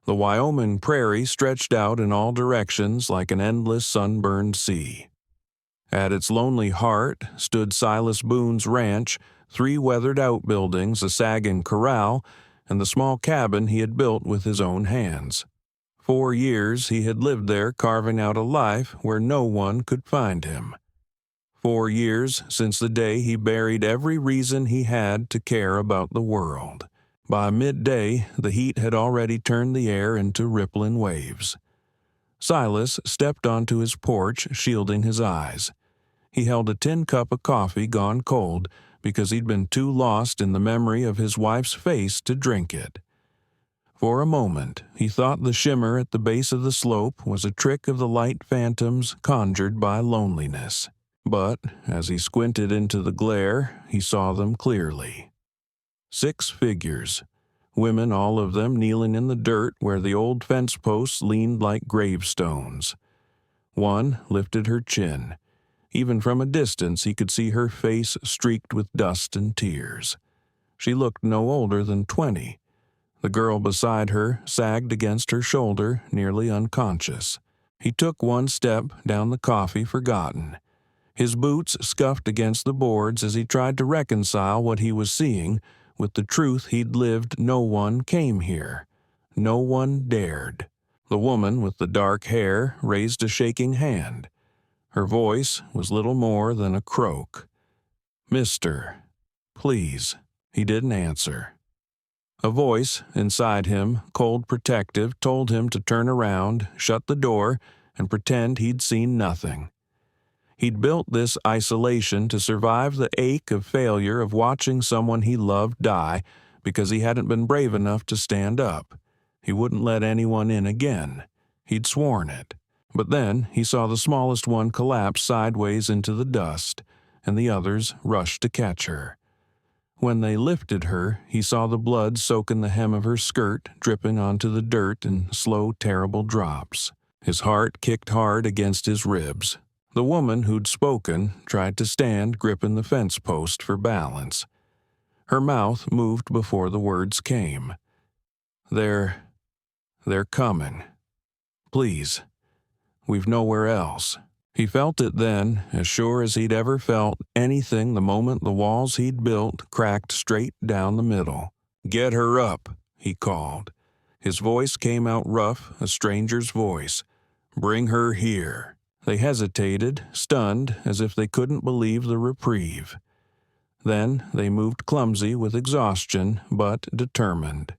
The Wyoming prairie stretched out in all directions like an endless sunburned sea. At its lonely heart stood Silas Boone's ranch, 3 weathered outbuildings, a sagging corral, and the small cabin he had built with his own hands. 4 years he had lived there, carving out a life where no one could find him. 4 years since the day he buried every reason he had to care about the world. By midday, the heat had already turned the air into rippling waves. Silas stepped onto his porch, shielding his eyes. He held a tin cup of coffee gone cold because he'd been too lost in the memory of his wife's face to drink it. For a moment, he thought the shimmer at the base of the slope was a trick of the light phantoms conjured by loneliness. But as he squinted into the glare, he saw them clearly. 6 figures, women all of them kneeling in the dirt where the old fence posts leaned like gravestones. One lifted her chin. Even from a distance he could see her face streaked with dust and tears. She looked no older than 20. The girl beside her sagged against her shoulder, nearly unconscious. He took one step down the coffee, forgotten. His boots scuffed against the boards as he tried to reconcile what he was seeing with the truth he'd lived. No one came here. No one dared. The woman with the dark hair raised a shaking hand. Her voice was little more than a croak. "Mister, please." He didn't answer. A voice inside him, cold protective, told him to turn around, shut the door, and pretend he'd seen nothing. He'd built this isolation to survive the ache of failure of watching someone he loved die because he hadn't been brave enough to stand up. He wouldn't let anyone in again. He'd sworn it. But then he saw the smallest one collapse sideways into the dust, and the others rushed to catch her. When they lifted her, he saw the blood soak in the hem of her skirt, dripping onto the dirt in slow, terrible drops. His heart kicked hard against his ribs. The woman who'd spoken tried to stand, gripping the fence post for balance. Her mouth moved before the words came. They're coming. Please. We've nowhere else." He felt it then, as sure as he'd ever felt anything the moment the walls he'd built cracked straight down the middle. "Get her up," he called. His voice came out rough, a stranger's voice. "Bring her here." They hesitated, stunned, as if they couldn't believe the reprieve. Then they moved clumsy with exhaustion, but determined.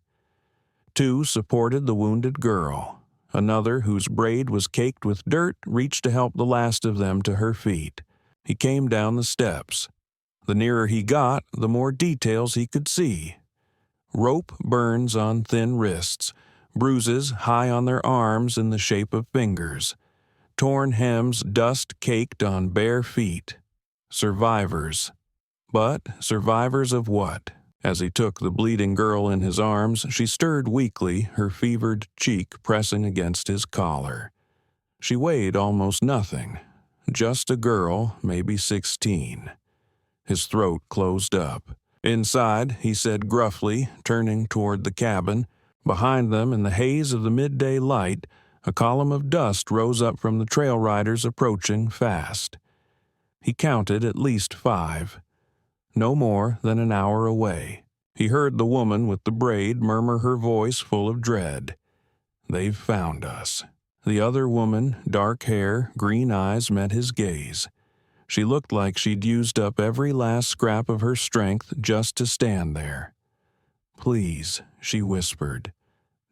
2 supported the wounded girl. Another, whose braid was caked with dirt, reached to help the last of them to her feet. He came down the steps. The nearer he got, the more details he could see. Rope burns on thin wrists, bruises high on their arms in the shape of fingers, torn hems dust-caked on bare feet. Survivors. But survivors of what? As he took the bleeding girl in his arms, she stirred weakly, her fevered cheek pressing against his collar. She weighed almost nothing. Just a girl, maybe 16. His throat closed up. "Inside," he said gruffly, turning toward the cabin. Behind them, in the haze of the midday light, a column of dust rose up from the trail riders approaching fast. He counted at least 5. No more than an hour away. He heard the woman with the braid murmur, her voice full of dread. "They've found us." The other woman, dark hair, green eyes, met his gaze. She looked like she'd used up every last scrap of her strength just to stand there. "Please," she whispered,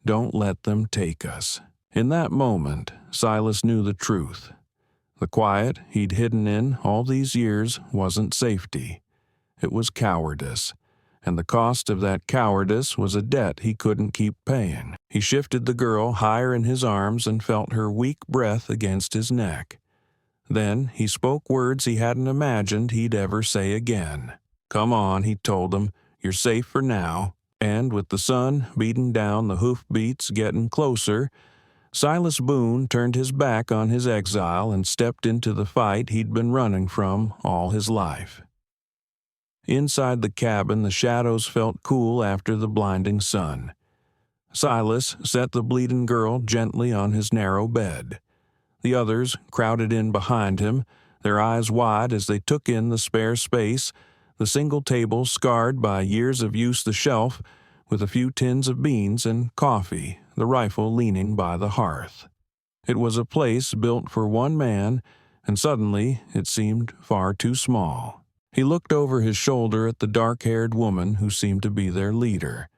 "don't let them take us." In that moment, Silas knew the truth. The quiet he'd hidden in all these years wasn't safety. It was cowardice, and the cost of that cowardice was a debt he couldn't keep paying. He shifted the girl higher in his arms and felt her weak breath against his neck. Then he spoke words he hadn't imagined he'd ever say again. "Come on," he told them. "You're safe for now." And with the sun beating down, the hoofbeats getting closer, Silas Boone turned his back on his exile and stepped into the fight he'd been running from all his life. Inside the cabin, the shadows felt cool after the blinding sun. Silas set the bleeding girl gently on his narrow bed. The others crowded in behind him, their eyes wide as they took in the spare space, the single table scarred by years of use, the shelf, with a few tins of beans and coffee, the rifle leaning by the hearth. It was a place built for one man, and suddenly it seemed far too small. He looked over his shoulder at the dark-haired woman who seemed to be their leader.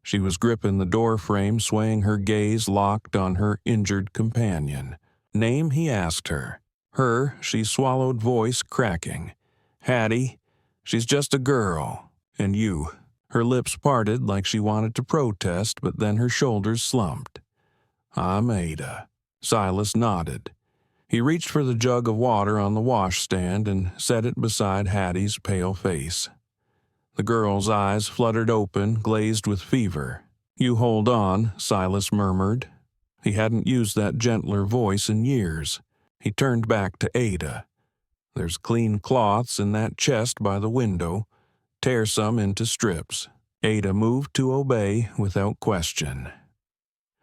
She was gripping the doorframe, swaying her gaze locked on her injured companion. Name, he asked her. Her, she swallowed, voice cracking. Hattie, she's just a girl. And you. Her lips parted like she wanted to protest, but then her shoulders slumped. I'm Ada. Silas nodded. He reached for the jug of water on the washstand and set it beside Hattie's pale face. The girl's eyes fluttered open, glazed with fever. You hold on, Silas murmured. He hadn't used that gentler voice in years. He turned back to Ada. There's clean cloths in that chest by the window. Tear some into strips. Ada moved to obey without question.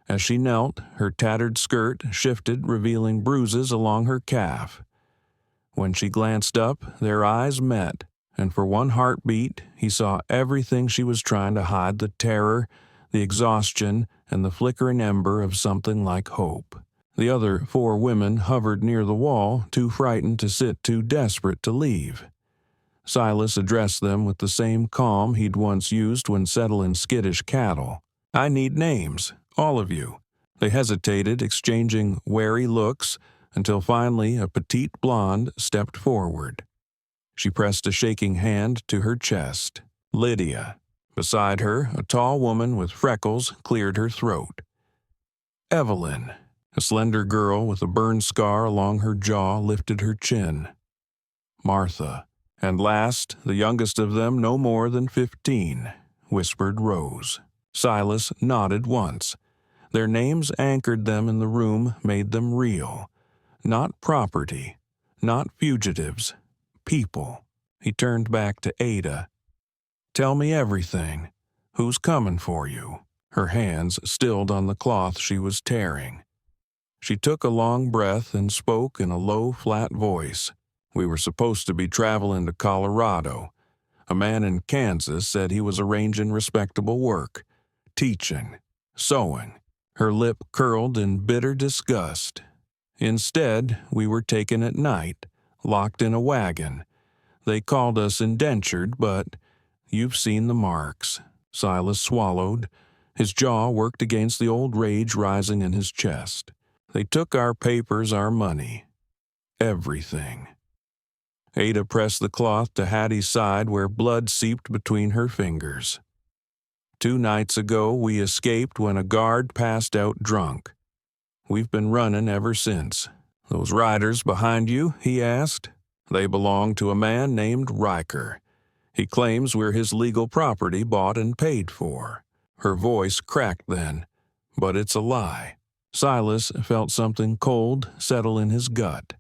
As she knelt, her tattered skirt shifted, revealing bruises along her calf. When she glanced up, their eyes met, and for one heartbeat, he saw everything she was trying to hide, the terror, the exhaustion, and the flickering ember of something like hope. The other 4 women hovered near the wall, too frightened to sit, too desperate to leave. Silas addressed them with the same calm he'd once used when settling skittish cattle. I need names, all of you. They hesitated, exchanging wary looks, until finally a petite blonde stepped forward. She pressed a shaking hand to her chest. Lydia. Beside her, a tall woman with freckles cleared her throat. Evelyn. A slender girl with a burn scar along her jaw lifted her chin. Martha. And last, the youngest of them, no more than 15, whispered Rose. Silas nodded once. Their names anchored them in the room, made them real. Not property, not fugitives, people. He turned back to Ada. Tell me everything. Who's coming for you? Her hands stilled on the cloth she was tearing. She took a long breath and spoke in a low, flat voice. We were supposed to be traveling to Colorado. A man in Kansas said he was arranging respectable work, teaching, sewing. Her lip curled in bitter disgust. Instead, we were taken at night, locked in a wagon. They called us indentured, but you've seen the marks. Silas swallowed. His jaw worked against the old rage rising in his chest. They took our papers, our money. Everything. Ada pressed the cloth to Hattie's side where blood seeped between her fingers. 2 nights ago, we escaped when a guard passed out drunk. We've been running ever since. Those riders behind you, he asked. They belong to a man named Riker. He claims we're his legal property, bought and paid for. Her voice cracked then, but it's a lie. Silas felt something cold settle in his gut.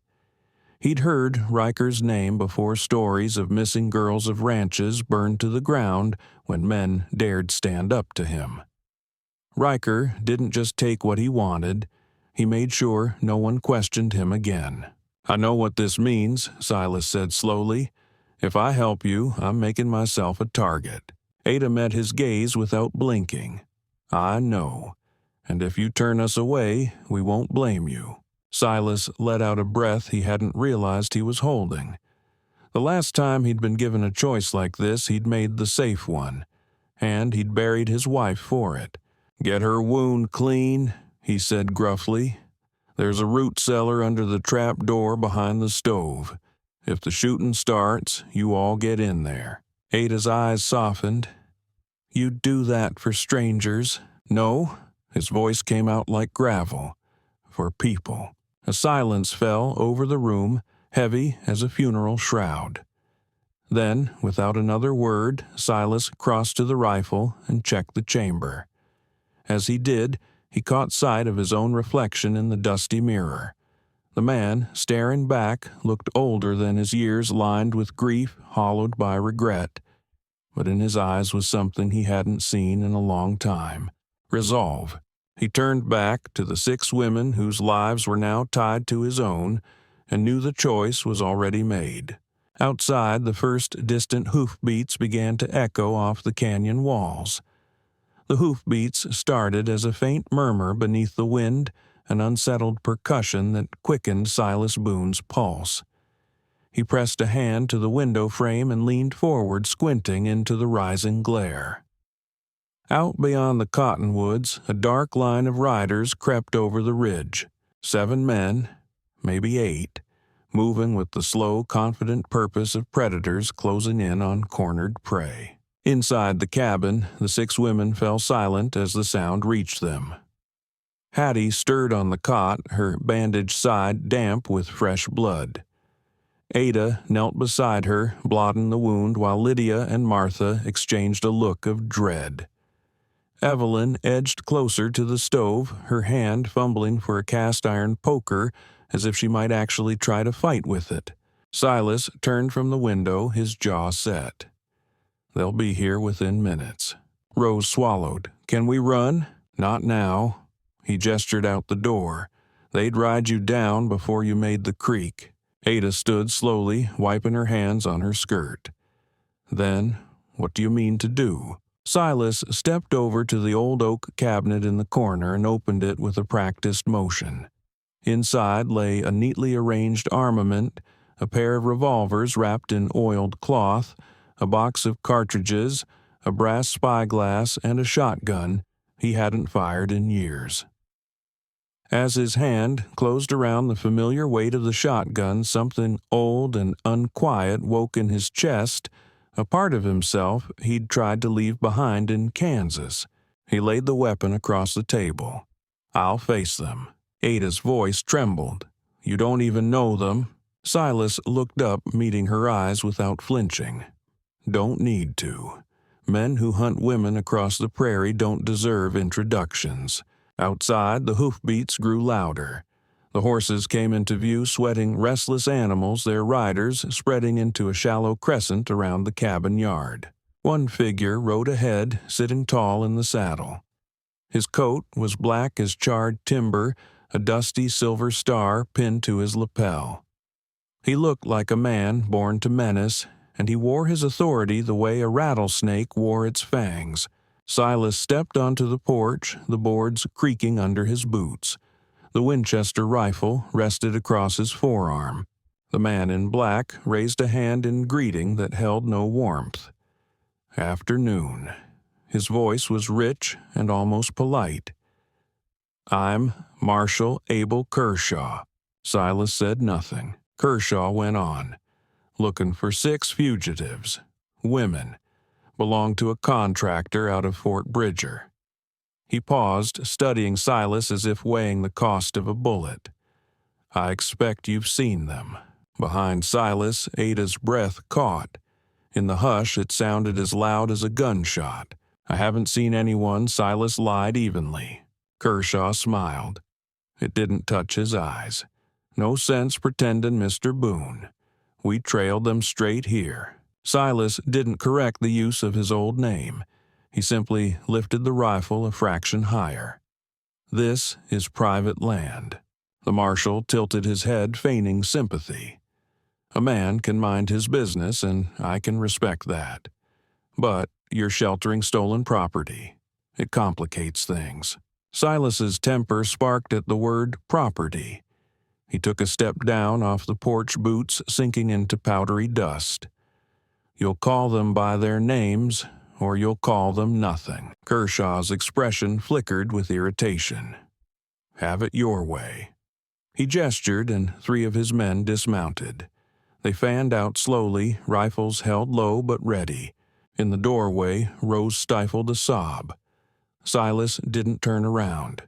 He'd heard Riker's name before, stories of missing girls of ranches burned to the ground when men dared stand up to him. Riker didn't just take what he wanted. He made sure no one questioned him again. I know what this means, Silas said slowly. If I help you, I'm making myself a target. Ada met his gaze without blinking. I know. And if you turn us away, we won't blame you. Silas let out a breath he hadn't realized he was holding. The last time he'd been given a choice like this, he'd made the safe one, and he'd buried his wife for it. Get her wound clean, he said gruffly. There's a root cellar under the trap door behind the stove. If the shooting starts, you all get in there. Ada's eyes softened. You'd do that for strangers? No, his voice came out like gravel. For people. A silence fell over the room, heavy as a funeral shroud. Then, without another word, Silas crossed to the rifle and checked the chamber. As he did, he caught sight of his own reflection in the dusty mirror. The man, staring back, looked older than his years, lined with grief, hollowed by regret. But in his eyes was something he hadn't seen in a long time. resolve. He turned back to the 6 women whose lives were now tied to his own and knew the choice was already made. Outside, the first distant hoofbeats began to echo off the canyon walls. The hoofbeats started as a faint murmur beneath the wind, an unsettled percussion that quickened Silas Boone's pulse. He pressed a hand to the window frame and leaned forward, squinting into the rising glare. Out beyond the cottonwoods, a dark line of riders crept over the ridge. 7 men, maybe 8, moving with the slow, confident purpose of predators closing in on cornered prey. Inside the cabin, the 6 women fell silent as the sound reached them. Hattie stirred on the cot, her bandaged side damp with fresh blood. Ada knelt beside her, blotting the wound, while Lydia and Martha exchanged a look of dread. Evelyn edged closer to the stove, her hand fumbling for a cast-iron poker as if she might actually try to fight with it. Silas turned from the window, his jaw set. They'll be here within minutes. Rose swallowed. Can we run? Not now. He gestured out the door. They'd ride you down before you made the creek. Ada stood slowly, wiping her hands on her skirt. Then, what do you mean to do? Silas stepped over to the old oak cabinet in the corner and opened it with a practiced motion. Inside lay a neatly arranged armament, a pair of revolvers wrapped in oiled cloth, a box of cartridges, a brass spyglass, and a shotgun he hadn't fired in years. As his hand closed around the familiar weight of the shotgun, something old and unquiet woke in his chest, a part of himself he'd tried to leave behind in Kansas. He laid the weapon across the table. I'll face them. Ada's voice trembled. You don't even know them. Silas looked up, meeting her eyes without flinching. Don't need to. Men who hunt women across the prairie don't deserve introductions. Outside, the hoofbeats grew louder. The horses came into view, sweating restless animals, their riders spreading into a shallow crescent around the cabin yard. One figure rode ahead, sitting tall in the saddle. His coat was black as charred timber, a dusty silver star pinned to his lapel. He looked like a man born to menace, and he wore his authority the way a rattlesnake wore its fangs. Silas stepped onto the porch, the boards creaking under his boots. The Winchester rifle rested across his forearm. The man in black raised a hand in greeting that held no warmth. Afternoon. His voice was rich and almost polite. I'm Marshal Abel Kershaw. Silas said nothing. Kershaw went on. Looking for 6 fugitives. Women. Belonged to a contractor out of Fort Bridger. He paused, studying Silas as if weighing the cost of a bullet. I expect you've seen them. Behind Silas, Ada's breath caught. In the hush, it sounded as loud as a gunshot. I haven't seen anyone. Silas lied evenly. Kershaw smiled. It didn't touch his eyes. No sense pretending, Mr. Boone. We trailed them straight here. Silas didn't correct the use of his old name. He simply lifted the rifle a fraction higher. This is private land. The marshal tilted his head, feigning sympathy. A man can mind his business, and I can respect that. But you're sheltering stolen property. It complicates things. Silas's temper sparked at the word property. He took a step down off the porch, boots sinking into powdery dust. You'll call them by their names, or you'll call them nothing. Kershaw's expression flickered with irritation. Have it your way. He gestured, and 3 of his men dismounted. They fanned out slowly, rifles held low but ready. In the doorway, Rose stifled a sob. Silas didn't turn around.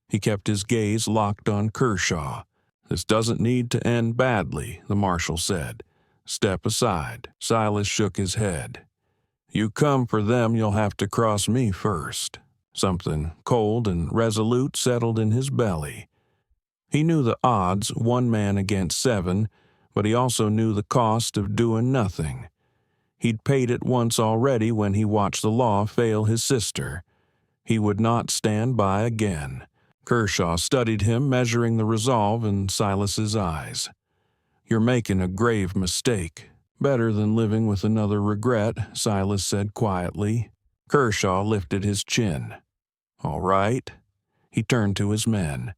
He kept his gaze locked on Kershaw. This doesn't need to end badly, the marshal said. Step aside. Silas shook his head. You come for them, you'll have to cross me first. Something cold and resolute settled in his belly. He knew the odds, 1 man against 7, but he also knew the cost of doing nothing. He'd paid it once already when he watched the law fail his sister. He would not stand by again. Kershaw studied him, measuring the resolve in Silas's eyes. "You're making a grave mistake. Better than living with another regret," Silas said quietly. Kershaw lifted his chin. "All right." He turned to his men.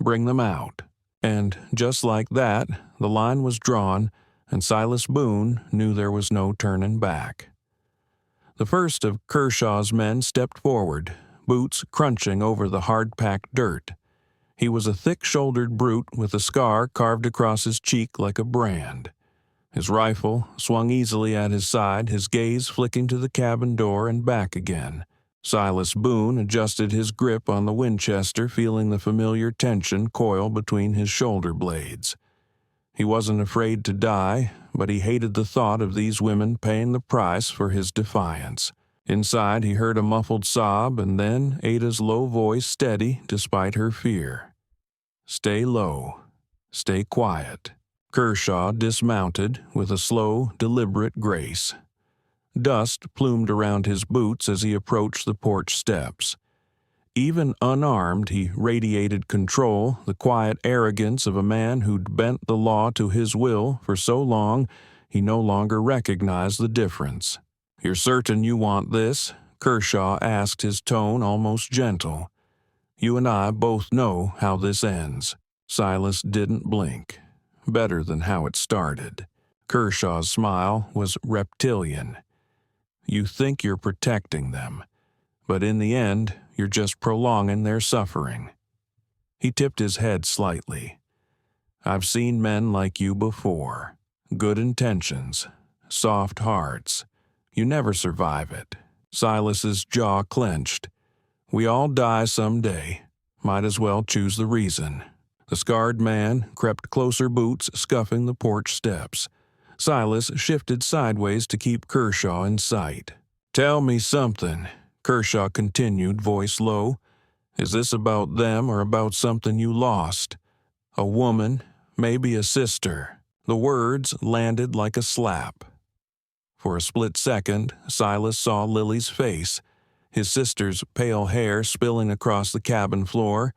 "Bring them out." And just like that, the line was drawn, and Silas Boone knew there was no turning back. The first of Kershaw's men stepped forward, boots crunching over the hard-packed dirt. He was a thick-shouldered brute with a scar carved across his cheek like a brand. His rifle swung easily at his side, his gaze flicking to the cabin door and back again. Silas Boone adjusted his grip on the Winchester, feeling the familiar tension coil between his shoulder blades. He wasn't afraid to die, but he hated the thought of these women paying the price for his defiance. Inside, he heard a muffled sob, and then Ada's low voice steady despite her fear. "Stay low. Stay quiet." Kershaw dismounted with a slow, deliberate grace. Dust plumed around his boots as he approached the porch steps. Even unarmed, he radiated control, the quiet arrogance of a man who'd bent the law to his will for so long he no longer recognized the difference. "You're certain you want this?" Kershaw asked, his tone almost gentle. "You and I both know how this ends." Silas didn't blink. Better than how it started. Kershaw's smile was reptilian. "You think you're protecting them, but in the end, you're just prolonging their suffering." He tipped his head slightly. "I've seen men like you before. Good intentions, soft hearts. You never survive it." Silas's jaw clenched. "We all die someday. Might as well choose the reason." The scarred man crept closer, boots scuffing the porch steps. Silas shifted sideways to keep Kershaw in sight. "Tell me something," Kershaw continued, voice low. "Is this about them or about something you lost? A woman, maybe a sister." The words landed like a slap. For a split second, Silas saw Lily's face, his sister's pale hair spilling across the cabin floor,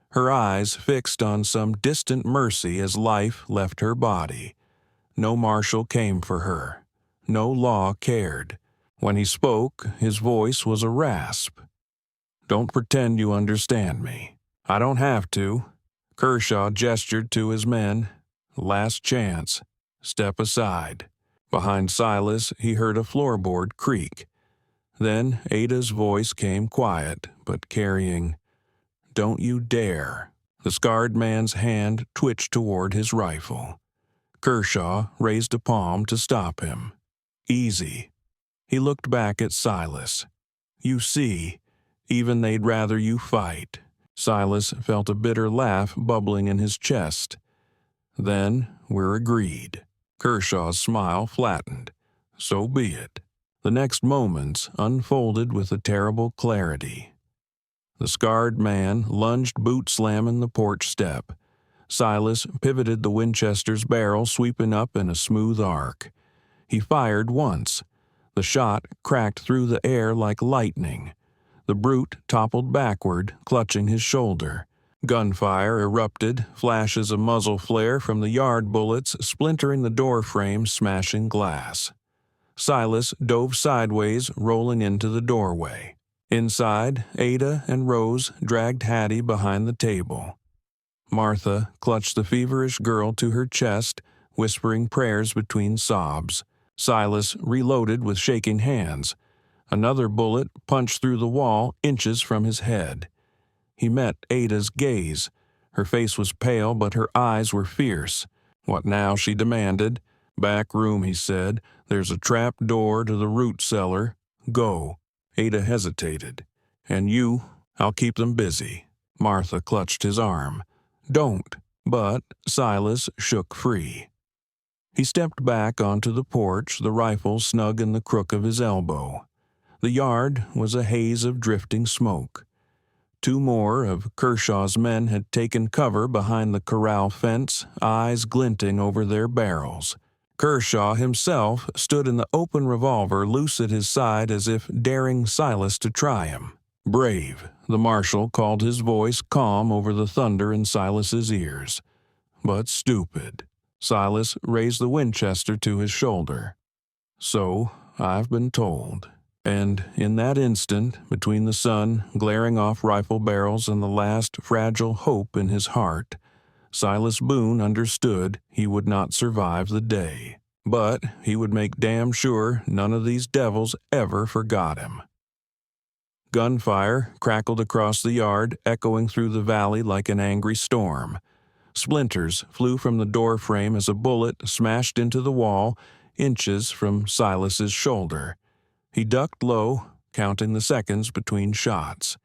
her eyes fixed on some distant mercy as life left her body. No marshal came for her. No law cared. When he spoke, his voice was a rasp. "Don't pretend you understand me. I don't have to." Kershaw gestured to his men. "Last chance. Step aside." Behind Silas, he heard a floorboard creak. Then Ada's voice came quiet, but carrying, "Don't you dare." The scarred man's hand twitched toward his rifle. Kershaw raised a palm to stop him. "Easy." He looked back at Silas. "You see, even they'd rather you fight." Silas felt a bitter laugh bubbling in his chest. "Then we're agreed." Kershaw's smile flattened. "So be it." The next moments unfolded with a terrible clarity. The scarred man lunged, boot slamming the porch step. Silas pivoted the Winchester's barrel, sweeping up in a smooth arc. He fired once. The shot cracked through the air like lightning. The brute toppled backward, clutching his shoulder. Gunfire erupted, flashes of muzzle flare from the yard bullets splintering the door frame, smashing glass. Silas dove sideways, rolling into the doorway. Inside, Ada and Rose dragged Hattie behind the table. Martha clutched the feverish girl to her chest, whispering prayers between sobs. Silas reloaded with shaking hands. Another bullet punched through the wall, inches from his head. He met Ada's gaze. Her face was pale, but her eyes were fierce. "What now?" she demanded. "Back room," he said. "There's a trap door to the root cellar. Go." Ada hesitated. "And you, I'll keep them busy." Martha clutched his arm. "Don't." But Silas shook free. He stepped back onto the porch, the rifle snug in the crook of his elbow. The yard was a haze of drifting smoke. Two more of Kershaw's men had taken cover behind the corral fence, eyes glinting over their barrels. Kershaw himself stood in the open revolver loose at his side as if daring Silas to try him. Brave, the marshal called, his voice calm over the thunder in Silas's ears. But stupid. Silas raised the Winchester to his shoulder. So, I've been told. And in that instant, between the sun glaring off rifle barrels and the last fragile hope in his heart, Silas Boone understood he would not survive the day. But he would make damn sure none of these devils ever forgot him. Gunfire crackled across the yard, echoing through the valley like an angry storm. Splinters flew from the door frame as a bullet smashed into the wall, inches from Silas's shoulder. He ducked low, counting the seconds between shots.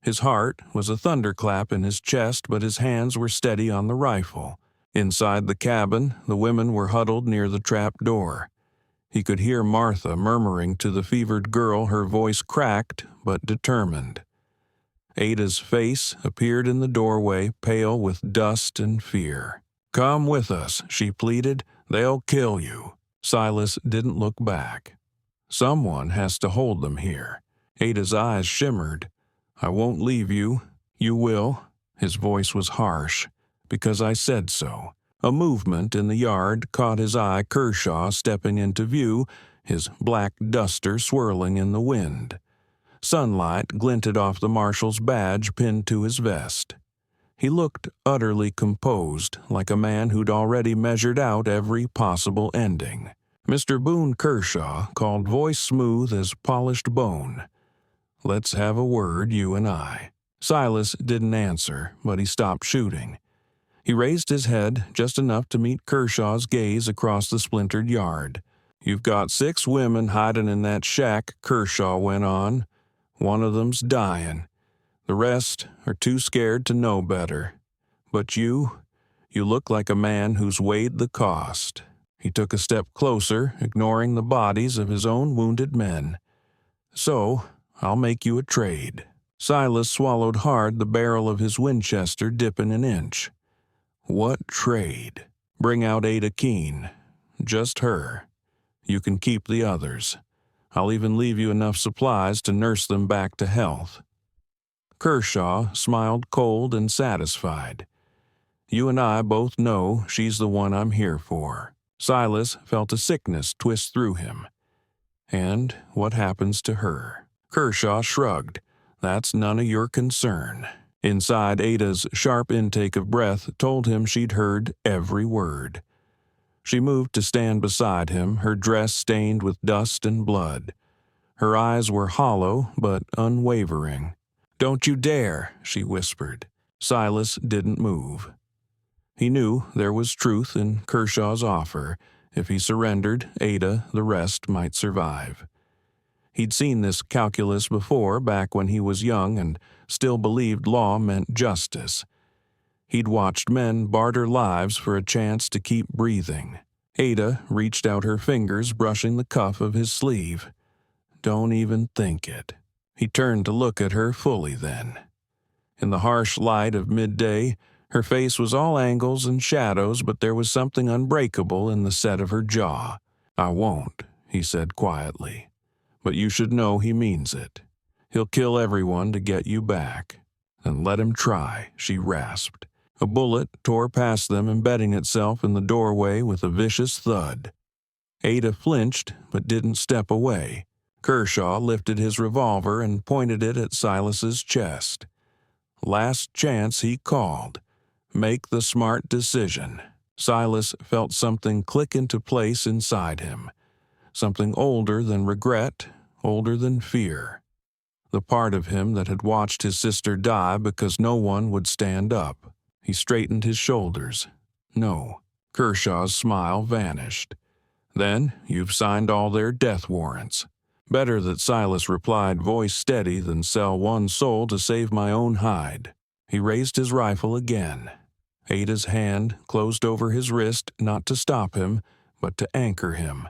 His heart was a thunderclap in his chest, but his hands were steady on the rifle. Inside the cabin, the women were huddled near the trap door. He could hear Martha murmuring to the fevered girl, her voice cracked but determined. Ada's face appeared in the doorway, pale with dust and fear. "Come with us," she pleaded. "They'll kill you." Silas didn't look back. "Someone has to hold them here." Ada's eyes shimmered. "I won't leave you." "You will." His voice was harsh. "Because I said so." A movement in the yard caught his eye. Kershaw stepping into view, his black duster swirling in the wind. Sunlight glinted off the marshal's badge pinned to his vest. He looked utterly composed, like a man who'd already measured out every possible ending. "Mr. Boone Kershaw," called, voice smooth as polished bone. "Let's have a word, you and I." Silas didn't answer, but he stopped shooting. He raised his head just enough to meet Kershaw's gaze across the splintered yard. "You've got 6 women hiding in that shack," Kershaw went on. "One of them's dying. The rest are too scared to know better. But you look like a man who's weighed the cost." He took a step closer, ignoring the bodies of his own wounded men. "So, I'll make you a trade." Silas swallowed hard, the barrel of his Winchester dipping an inch. "What trade?" "Bring out Ada Keene. Just her. You can keep the others. I'll even leave you enough supplies to nurse them back to health." Kershaw smiled cold and satisfied. "You and I both know she's the one I'm here for." Silas felt a sickness twist through him. "And what happens to her?" Kershaw shrugged. "That's none of your concern." Inside, Ada's sharp intake of breath told him she'd heard every word. She moved to stand beside him, her dress stained with dust and blood. Her eyes were hollow but unwavering. "Don't you dare," she whispered. Silas didn't move. He knew there was truth in Kershaw's offer. If he surrendered Ada, the rest might survive. He'd seen this calculus before, back when he was young and still believed law meant justice. He'd watched men barter lives for a chance to keep breathing. Ada reached out her fingers, brushing the cuff of his sleeve. "Don't even think it." He turned to look at her fully then. In the harsh light of midday, her face was all angles and shadows, but there was something unbreakable in the set of her jaw. "I won't," he said quietly. "But you should know he means it. He'll kill everyone to get you back." "Then let him try," she rasped. A bullet tore past them, embedding itself in the doorway with a vicious thud. Ada flinched, but didn't step away. Kershaw lifted his revolver and pointed it at Silas's chest. "Last chance," he called. "Make the smart decision." Silas felt something click into place inside him. Something older than regret, older than fear. The part of him that had watched his sister die because no one would stand up. He straightened his shoulders. "No." Kershaw's smile vanished. "Then you've signed all their death warrants." "Better that," Silas replied, voice steady, "than sell one soul to save my own hide." He raised his rifle again. Ada's hand closed over his wrist, not to stop him, but to anchor him.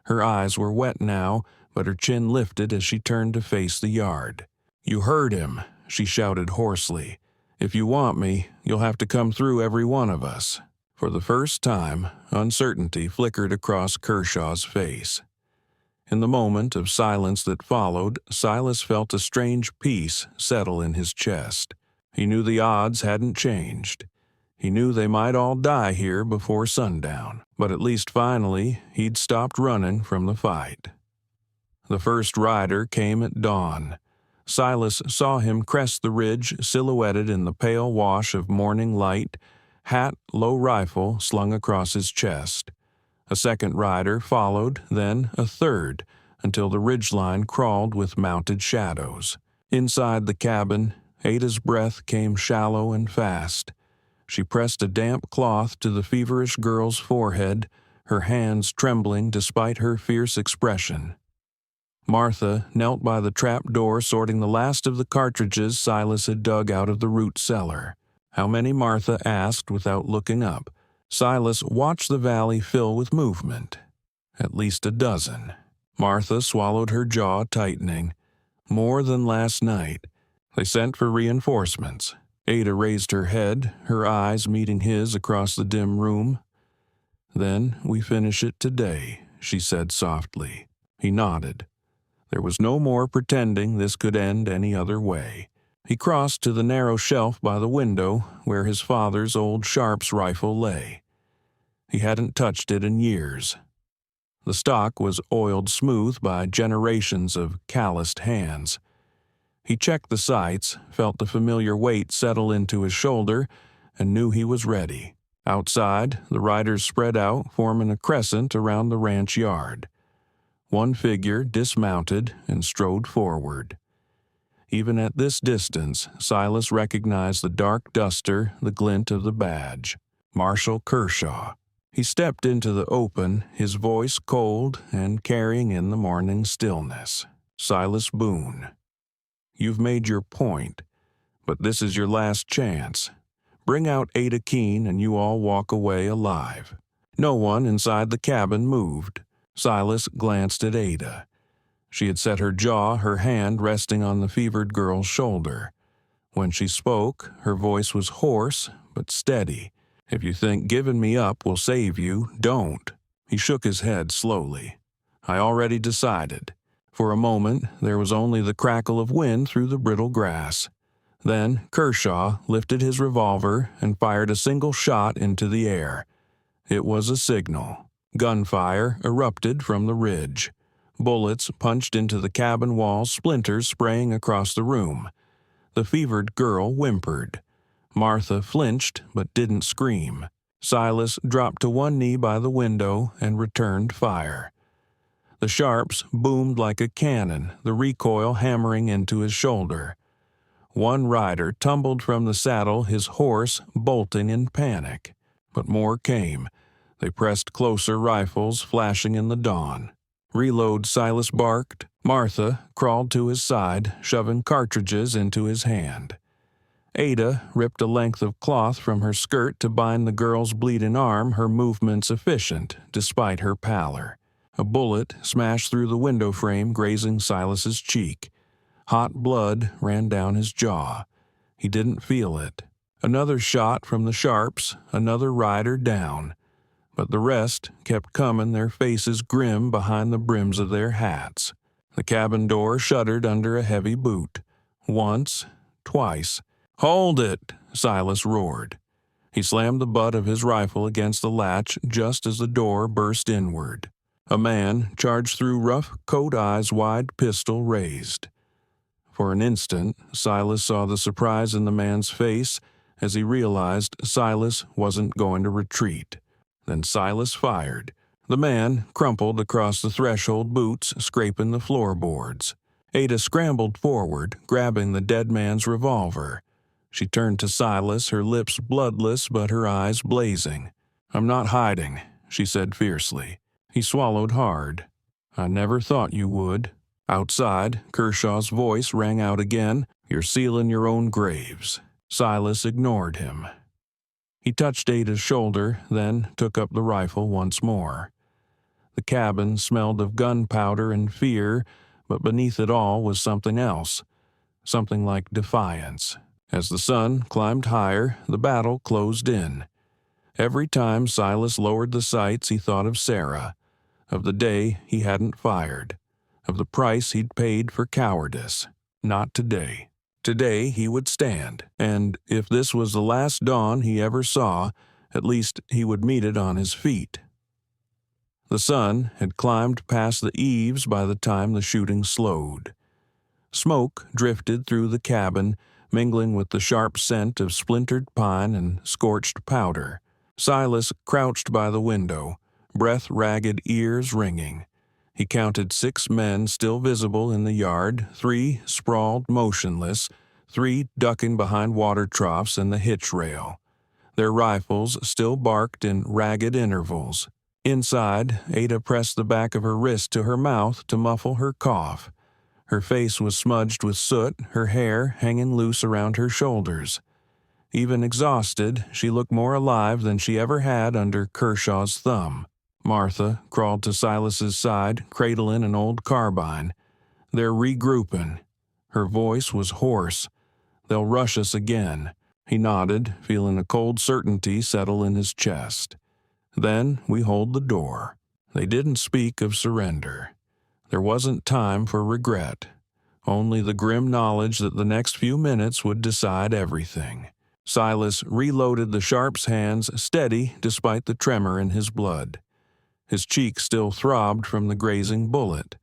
Her eyes were wet now, but her chin lifted as she turned to face the yard. "You heard him," she shouted hoarsely. "If you want me, you'll have to come through every one of us." For the first time, uncertainty flickered across Kershaw's face. In the moment of silence that followed, Silas felt a strange peace settle in his chest. He knew the odds hadn't changed. He knew they might all die here before sundown, but at least finally he'd stopped running from the fight. The first rider came at dawn. Silas saw him crest the ridge silhouetted in the pale wash of morning light, hat, low rifle slung across his chest. A second rider followed, then a third, until the ridgeline crawled with mounted shadows. Inside the cabin, Ada's breath came shallow and fast. She pressed a damp cloth to the feverish girl's forehead, her hands trembling despite her fierce expression. Martha knelt by the trap door sorting the last of the cartridges Silas had dug out of the root cellar. How many, Martha asked without looking up. Silas watched the valley fill with movement. At least a dozen. Martha swallowed, her jaw tightening. More than last night. They sent for reinforcements. Ada raised her head, her eyes meeting his across the dim room. "Then we finish it today," she said softly. He nodded. There was no more pretending this could end any other way. He crossed to the narrow shelf by the window where his father's old Sharps rifle lay. He hadn't touched it in years. The stock was oiled smooth by generations of calloused hands. He checked the sights, felt the familiar weight settle into his shoulder, and knew he was ready. Outside, the riders spread out, forming a crescent around the ranch yard. One figure dismounted and strode forward. Even at this distance, Silas recognized the dark duster, the glint of the badge. Marshal Kershaw. He stepped into the open, his voice cold and carrying in the morning stillness. "Silas Boone, you've made your point, but this is your last chance. Bring out Ada Keene and you all walk away alive." No one inside the cabin moved. Silas glanced at Ada. She had set her jaw, her hand resting on the fevered girl's shoulder. When she spoke, her voice was hoarse but steady. "If you think giving me up will save you, don't." He shook his head slowly. "I already decided." For a moment, there was only the crackle of wind through the brittle grass. Then Kershaw lifted his revolver and fired a single shot into the air. It was a signal. Gunfire erupted from the ridge. Bullets punched into the cabin wall, splinters spraying across the room. The fevered girl whimpered. Martha flinched but didn't scream. Silas dropped to one knee by the window and returned fire. The Sharps boomed like a cannon, the recoil hammering into his shoulder. One rider tumbled from the saddle, his horse bolting in panic. But more came. They pressed closer, rifles flashing in the dawn. "Reload," Silas barked. Martha crawled to his side, shoving cartridges into his hand. Ada ripped a length of cloth from her skirt to bind the girl's bleeding arm, her movements efficient, despite her pallor. A bullet smashed through the window frame, grazing Silas's cheek. Hot blood ran down his jaw. He didn't feel it. Another shot from the Sharps, another rider down. But the rest kept coming, their faces grim behind the brims of their hats. The cabin door shuddered under a heavy boot. Once, twice. "Hold it!" Silas roared. He slammed the butt of his rifle against the latch just as the door burst inward. A man charged through, rough coat, eyes wide, pistol raised. For an instant, Silas saw the surprise in the man's face as he realized Silas wasn't going to retreat. Then Silas fired. The man crumpled across the threshold, boots scraping the floorboards. Ada scrambled forward, grabbing the dead man's revolver. She turned to Silas, her lips bloodless but her eyes blazing. "I'm not hiding," she said fiercely. He swallowed hard. "I never thought you would." Outside, Kershaw's voice rang out again. "You're sealing your own graves." Silas ignored him. He touched Ada's shoulder, then took up the rifle once more. The cabin smelled of gunpowder and fear, but beneath it all was something else, something like defiance. As the sun climbed higher, the battle closed in. Every time Silas lowered the sights, he thought of Sarah. of the day he hadn't fired, of the price he'd paid for cowardice. Not today. Today he would stand, and if this was the last dawn he ever saw, at least he would meet it on his feet. The sun had climbed past the eaves by the time the shooting slowed. Smoke drifted through the cabin, mingling with the sharp scent of splintered pine and scorched powder. Silas crouched by the window, breath-ragged ears ringing. He counted 6 men still visible in the yard, 3 sprawled motionless, 3 ducking behind water troughs and the hitch rail. Their rifles still barked in ragged intervals. Inside, Ada pressed the back of her wrist to her mouth to muffle her cough. Her face was smudged with soot, her hair hanging loose around her shoulders. Even exhausted, she looked more alive than she ever had under Kershaw's thumb. Martha crawled to Silas's side, cradling an old carbine. They're regrouping. Her voice was hoarse. They'll rush us again. He nodded, feeling a cold certainty settle in his chest. Then we hold the door. They didn't speak of surrender. There wasn't time for regret. Only the grim knowledge that the next few minutes would decide everything. Silas reloaded the sharp's hands, steady despite the tremor in his blood. His cheek still throbbed from the grazing bullet.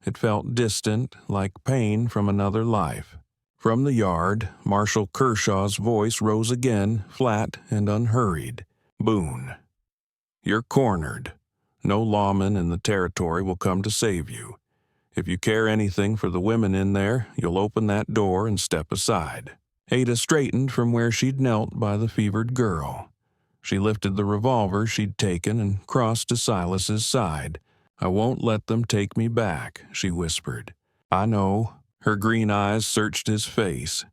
It felt distant, like pain from another life. From the yard, Marshal Kershaw's voice rose again, flat and unhurried. "Boone, you're cornered. No lawman in the territory will come to save you. If you care anything for the women in there, you'll open that door and step aside." Ada straightened from where she'd knelt by the fevered girl. She lifted the revolver she'd taken and crossed to Silas's side. "I won't let them take me back," she whispered. "I know." Her green eyes searched his face.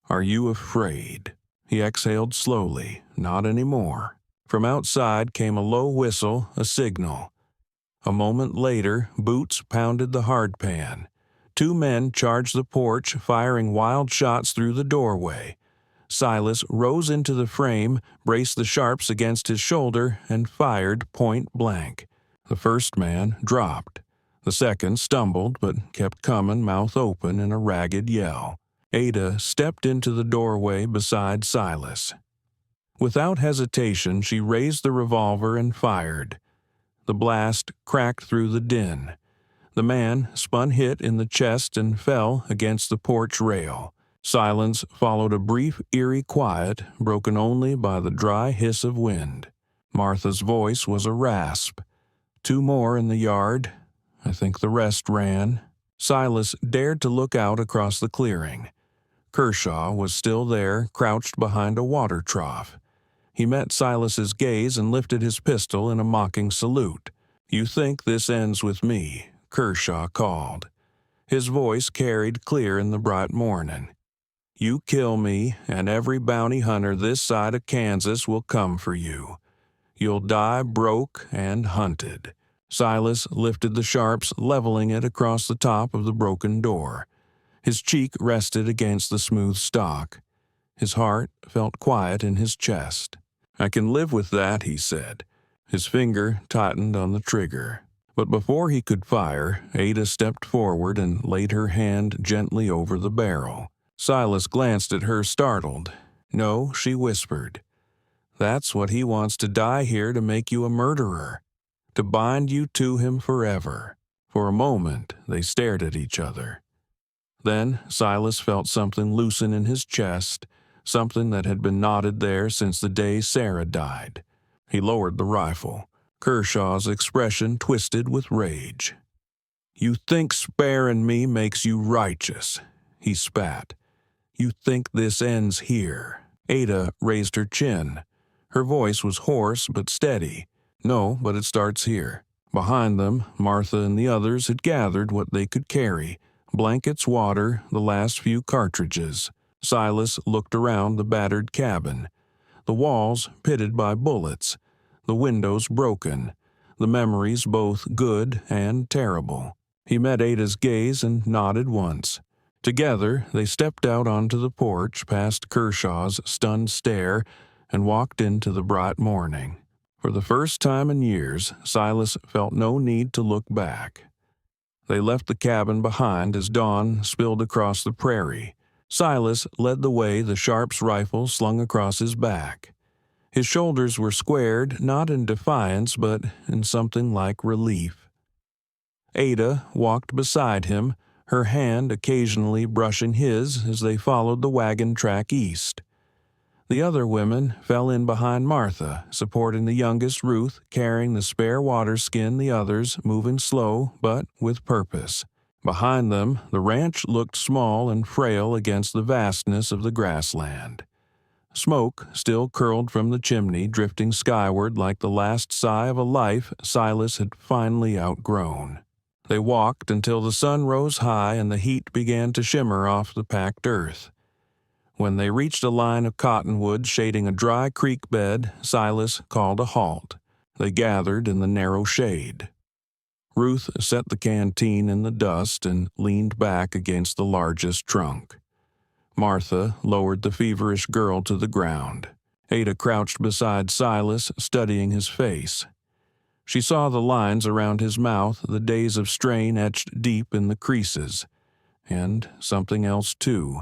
"Are you afraid?" He exhaled slowly. "Not anymore." From outside came a low whistle, a signal. A moment later, boots pounded the hardpan. 2 men charged the porch, firing wild shots through the doorway. Silas rose into the frame, braced the sharps against his shoulder, and fired point blank. The first man dropped. The second stumbled, but kept coming, mouth open, in a ragged yell. Ada stepped into the doorway beside Silas. Without hesitation, she raised the revolver and fired. The blast cracked through the din. The man spun hit in the chest and fell against the porch rail. Silence followed a brief, eerie quiet, broken only by the dry hiss of wind. Martha's voice was a rasp. 2 more in the yard. I think the rest ran. Silas dared to look out across the clearing. Kershaw was still there, crouched behind a water trough. He met Silas's gaze and lifted his pistol in a mocking salute. "You think this ends with me," Kershaw called. His voice carried clear in the bright morning. "You kill me, and every bounty hunter this side of Kansas will come for you. You'll die broke and hunted." Silas lifted the sharps, leveling it across the top of the broken door. His cheek rested against the smooth stock. His heart felt quiet in his chest. "I can live with that," he said. His finger tightened on the trigger. But before he could fire, Ada stepped forward and laid her hand gently over the barrel. Silas glanced at her, startled. "No," she whispered. "That's what he wants to die here, to make you a murderer, to bind you to him forever." For a moment, they stared at each other. Then Silas felt something loosen in his chest, something that had been knotted there since the day Sarah died. He lowered the rifle. Kershaw's expression twisted with rage. "You think sparing me makes you righteous," he spat. "You think this ends here." Ada raised her chin. Her voice was hoarse but steady. "No, but it starts here." Behind them, Martha and the others had gathered what they could carry: blankets, water, the last few cartridges. Silas looked around the battered cabin. The walls pitted by bullets, the windows broken, the memories both good and terrible. He met Ada's gaze and nodded once. Together, they stepped out onto the porch past Kershaw's stunned stare and walked into the bright morning. For the first time in years, Silas felt no need to look back. They left the cabin behind as dawn spilled across the prairie. Silas led the way, the Sharp's rifle slung across his back. His shoulders were squared, not in defiance, but in something like relief. Ada walked beside him, her hand occasionally brushing his as they followed the wagon track east. The other women fell in behind Martha, supporting the youngest, Ruth, carrying the spare water skin, the others moving slow but with purpose. Behind them, the ranch looked small and frail against the vastness of the grassland. Smoke still curled from the chimney, drifting skyward like the last sigh of a life Silas had finally outgrown. They walked until the sun rose high and the heat began to shimmer off the packed earth. When they reached a line of cottonwoods shading a dry creek bed, Silas called a halt. They gathered in the narrow shade. Ruth set the canteen in the dust and leaned back against the largest trunk. Martha lowered the feverish girl to the ground. Ada crouched beside Silas, studying his face. She saw the lines around his mouth, the days of strain etched deep in the creases. And something else, too.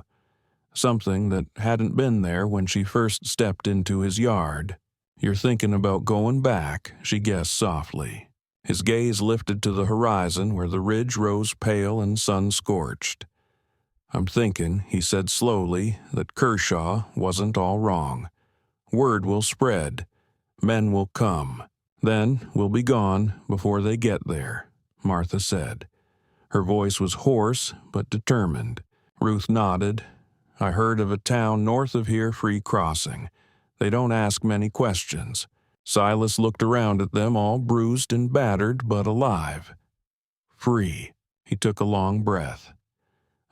Something that hadn't been there when she first stepped into his yard. "You're thinking about going back," she guessed softly. His gaze lifted to the horizon where the ridge rose pale and sun-scorched. "I'm thinking," he said slowly, "that Kershaw wasn't all wrong. Word will spread. Men will come. Then we'll be gone before they get there," Martha said. Her voice was hoarse but determined. Ruth nodded. "I heard of a town north of here free crossing. They don't ask many questions." Silas looked around at them, all bruised and battered but alive. Free. He took a long breath.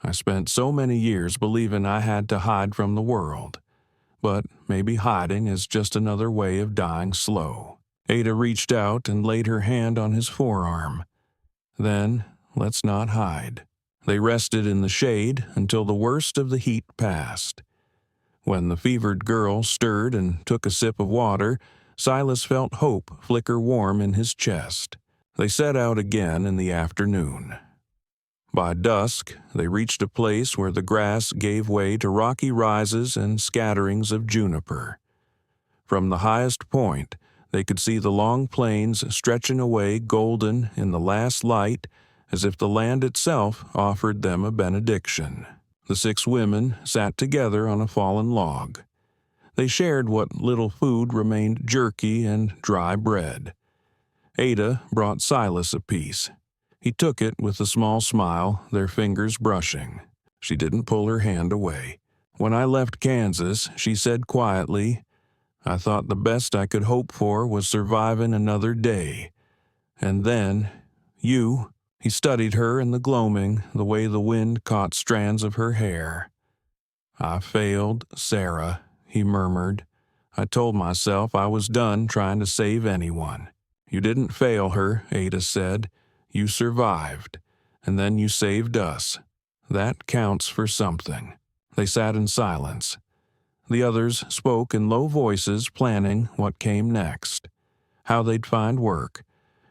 "I spent so many years believing I had to hide from the world. But maybe hiding is just another way of dying slow." Ada reached out and laid her hand on his forearm. "Then let's not hide." They rested in the shade until the worst of the heat passed. When the fevered girl stirred and took a sip of water, Silas felt hope flicker warm in his chest. They set out again in the afternoon. By dusk, they reached a place where the grass gave way to rocky rises and scatterings of juniper. From the highest point, they could see the long plains stretching away golden in the last light, as if the land itself offered them a benediction. The 6 women sat together on a fallen log. They shared what little food remained, jerky and dry bread. Ada brought Silas a piece. He took it with a small smile, their fingers brushing. She didn't pull her hand away. "When I left Kansas," she said quietly, "I thought the best I could hope for was surviving another day. And then, you." He studied her in the gloaming, the way the wind caught strands of her hair. "I failed, Sarah," he murmured. "I told myself I was done trying to save anyone." "You didn't fail her," Ada said. "You survived, and then you saved us. That counts for something." They sat in silence. The others spoke in low voices, planning what came next. How they'd find work,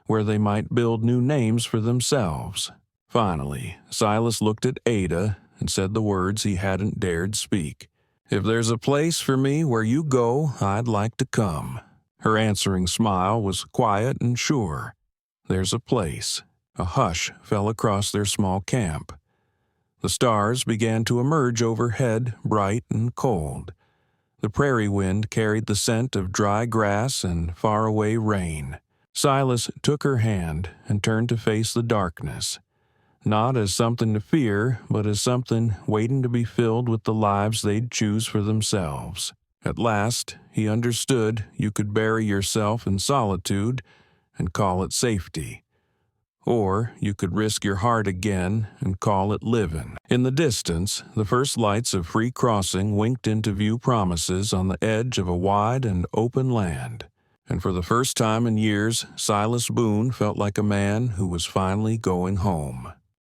where they might build new names for themselves. Finally, Silas looked at Ada and said the words he hadn't dared speak. "If there's a place for me where you go, I'd like to come." Her answering smile was quiet and sure. "There's a place." A hush fell across their small camp. The stars began to emerge overhead, bright and cold. The prairie wind carried the scent of dry grass and faraway rain. Silas took her hand and turned to face the darkness, not as something to fear, but as something waiting to be filled with the lives they'd choose for themselves. At last, he understood you could bury yourself in solitude and call it safety. Or you could risk your heart again and call it living. In the distance, the first lights of free crossing winked into view promises on the edge of a wide and open land. And for the first time in years, Silas Boone felt like a man who was finally going home.